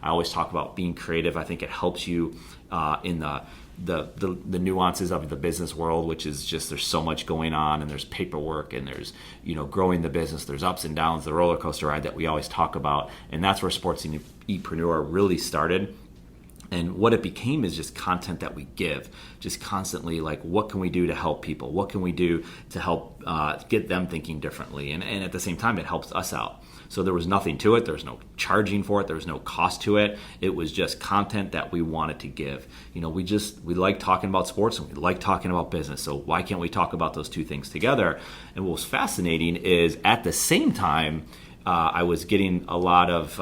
I always talk about being creative. I think it helps you in the nuances of the business world, which is just there's so much going on, and there's paperwork, and there's growing the business, there's ups and downs, the roller coaster ride that we always talk about, and that's where SportsEpreneur really started. And what it became is just content that we give, just constantly like, what can we do to help people? What can we do to help get them thinking differently? And at the same time, it helps us out. So there was nothing to it. There was no charging for it. There was no cost to it. It was just content that we wanted to give. We like talking about sports, and we like talking about business. So why can't we talk about those two things together? And what was fascinating is at the same time, I was getting a lot of,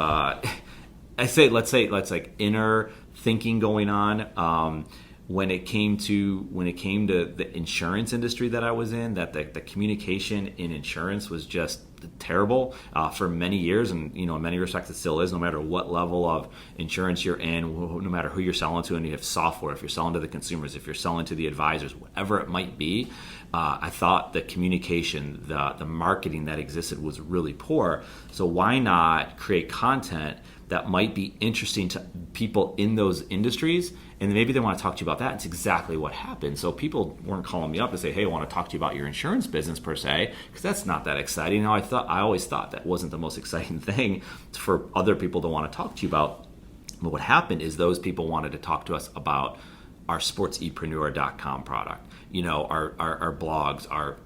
let's say inner thinking going on when it came to the insurance industry that I was in, that the communication in insurance was just terrible for many years, and in many respects it still is, no matter what level of insurance you're in, no matter who you're selling to, and you have software, if you're selling to the consumers, if you're selling to the advisors, whatever it might be. I thought the communication, the marketing that existed was really poor. So why not create content that might be interesting to people in those industries, and maybe they want to talk to you about that. It's exactly what happened. So people weren't calling me up to say, hey, I want to talk to you about your insurance business per se, because that's not that exciting. Now, I always thought that wasn't the most exciting thing for other people to want to talk to you about. But what happened is those people wanted to talk to us about our sportsepreneur.com product, our blogs, our,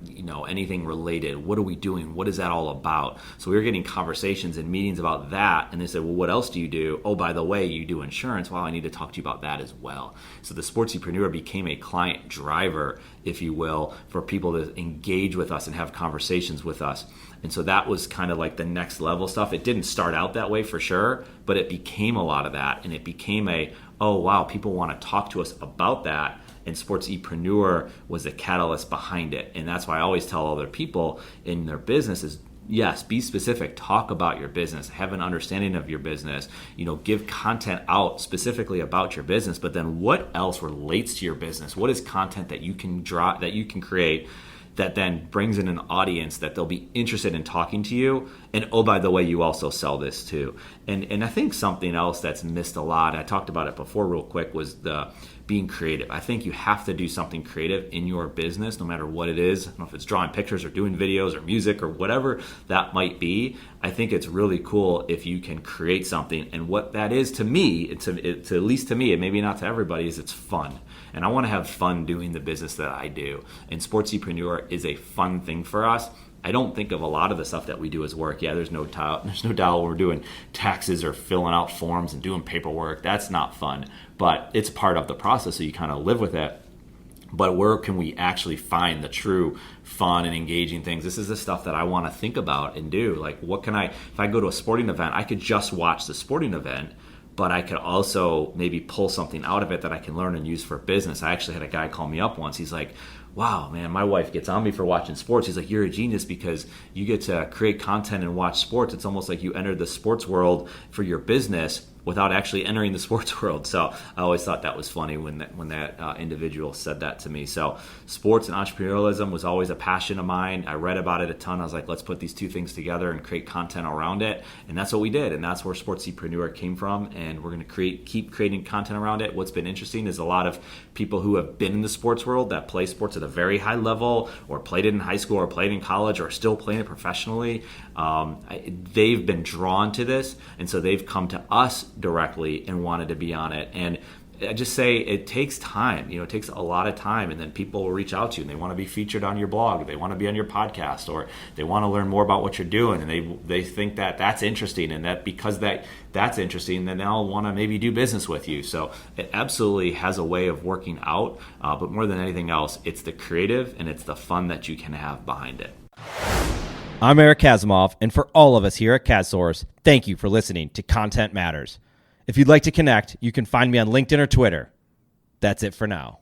anything related. What are we doing? What is that all about? So we were getting conversations and meetings about that. And they said, well, what else do you do? Oh, by the way, you do insurance. Well, I need to talk to you about that as well. So the SportsEpreneur became a client driver, if you will, for people to engage with us and have conversations with us. And so that was kind of like the next level stuff. It didn't start out that way for sure, but it became a lot of that. And it became oh, wow, people want to talk to us about that. And SportsEpreneur was the catalyst behind it. And that's why I always tell other people in their business is, yes, be specific, talk about your business, have an understanding of your business, give content out specifically about your business, but then what else relates to your business? What is content that you can create that then brings in an audience that they'll be interested in talking to you? And oh, by the way, you also sell this too. And I think something else that's missed a lot, I talked about it before real quick, was the being creative. I think you have to do something creative in your business, no matter what it is. I don't know if it's drawing pictures or doing videos or music or whatever that might be. I think it's really cool if you can create something. And what that is to me, at least to me, and maybe not to everybody, is it's fun. And I want to have fun doing the business that I do. And SportsEpreneur is a fun thing for us. I don't think of a lot of the stuff that we do as work. Yeah, there's no doubt when we're doing taxes or filling out forms and doing paperwork. That's not fun, but it's part of the process, so you kind of live with it. But where can we actually find the true fun and engaging things? This is the stuff that I want to think about and do. Like, if I go to a sporting event, I could just watch the sporting event, but I could also maybe pull something out of it that I can learn and use for business. I actually had a guy call me up once. He's like, wow, man, my wife gets on me for watching sports. He's like, you're a genius because you get to create content and watch sports. It's almost like you entered the sports world for your business without actually entering the sports world. So I always thought that was funny when that individual said that to me. So sports and entrepreneurialism was always a passion of mine. I read about it a ton. I was like, let's put these two things together and create content around it. And that's what we did. And that's where SportsEpreneur came from. And we're going to keep creating content around it. What's been interesting is a lot of people who have been in the sports world that play sports at a very high level, or played it in high school, or played in college, or still playing it professionally. They've been drawn to this. And so they've come to us directly and wanted to be on it. And I just say it takes time. It takes a lot of time, and then people will reach out to you and they want to be featured on your blog, they want to be on your podcast, or they want to learn more about what you're doing, and they think that that's interesting, and that because that's interesting, then they'll want to maybe do business with you. So it absolutely has a way of working out, but more than anything else, it's the creative and it's the fun that you can have behind it. I'm Eric Kasimov, and for all of us here at CadSource, thank you for listening to Content Matters. If you'd like to connect, you can find me on LinkedIn or Twitter. That's it for now.